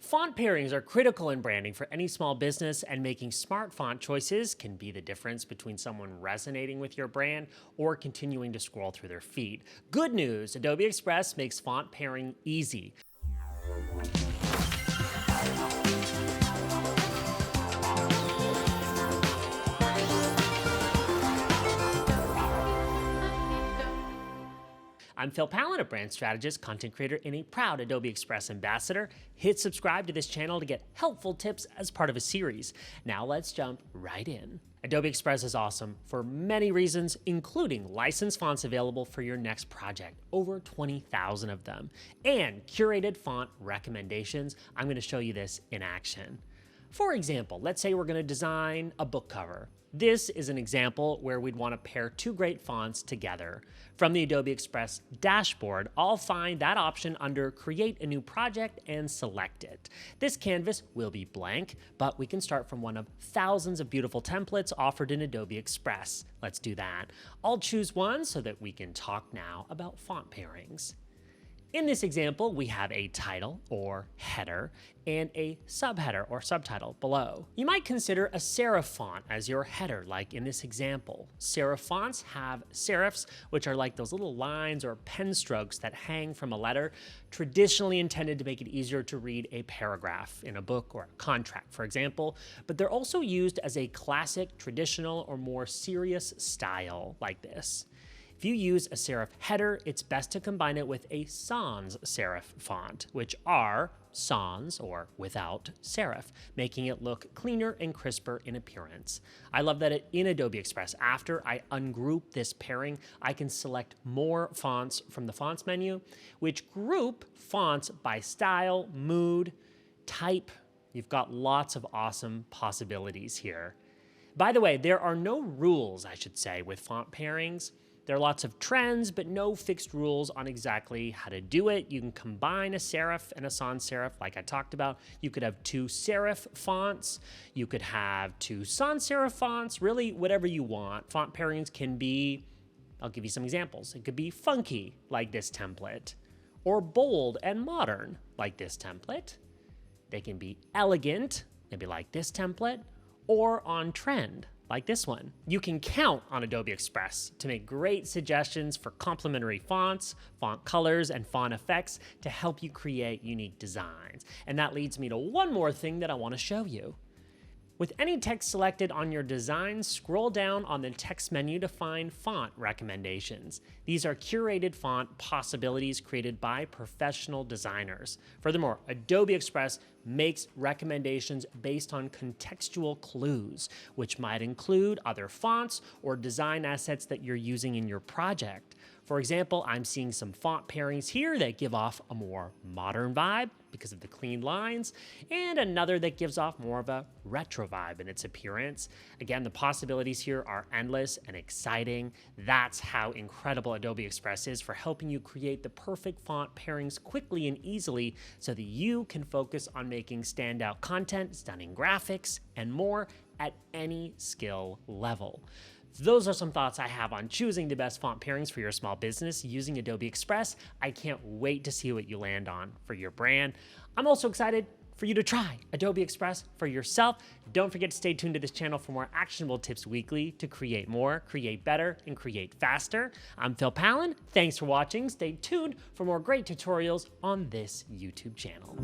Font pairings are critical in branding for any small business, and making smart font choices can be the difference between someone resonating with your brand or continuing to scroll through their feed. Good news, Adobe Express makes font pairing easy. I'm Pallen, a brand strategist, content creator, and a proud Adobe Express ambassador. Hit subscribe to this channel to get helpful tips as part of a series. Now let's jump right in. Adobe Express is awesome for many reasons, including licensed fonts available for your next project, over 20,000 of them, and curated font recommendations. I'm going to show you this in action. For example, let's say we're going to design a book cover. This is an example where we'd want to pair two great fonts together. From the Adobe Express dashboard, I'll find that option under Create a New Project and select it. This canvas will be blank, but we can start from one of thousands of beautiful templates offered in Adobe Express. Let's do that. I'll choose one so that we can talk now about font pairings. In this example, we have a title or header and a subheader or subtitle below. You might consider a serif font as your header, like in this example. Serif fonts have serifs, which are like those little lines or pen strokes that hang from a letter, traditionally intended to make it easier to read a paragraph in a book or a contract, for example, but they're also used as a classic, traditional, or more serious style like this. If you use a serif header, it's best to combine it with a sans serif font, which are sans or without serif, making it look cleaner and crisper in appearance. I love that in Adobe Express, after I ungroup this pairing, I can select more fonts from the fonts menu, which group fonts by style, mood, type. You've got lots of awesome possibilities here. By the way, there are no rules, I should say, with font pairings. There are lots of trends, but no fixed rules on exactly how to do it. You can combine a serif and a sans serif, like I talked about. You could have two serif fonts. You could have two sans serif fonts, really whatever you want. Font pairings can be, I'll give you some examples. It could be funky, like this template, or bold and modern, like this template. They can be elegant, maybe like this template, or on trend, like this one. You can count on Adobe Express to make great suggestions for complementary fonts, font colors, and font effects to help you create unique designs. And that leads me to one more thing that I want to show you. With any text selected on your design, scroll down on the text menu to find font recommendations. These are curated font possibilities created by professional designers. Furthermore, Adobe Express makes recommendations based on contextual clues, which might include other fonts or design assets that you're using in your project. For example, I'm seeing some font pairings here that give off a more modern vibe because of the clean lines, and another that gives off more of a retro vibe in its appearance. Again, the possibilities here are endless and exciting. That's how incredible Adobe Express is for helping you create the perfect font pairings quickly and easily so that you can focus on making standout content, stunning graphics, and more at any skill level. Those are some thoughts I have on choosing the best font pairings for your small business using Adobe Express. I can't wait to see what you land on for your brand. I'm also excited for you to try Adobe Express for yourself. Don't forget to stay tuned to this channel for more actionable tips weekly to create more, create better, and create faster. I'm Pallen. Thanks for watching. Stay tuned for more great tutorials on this YouTube channel.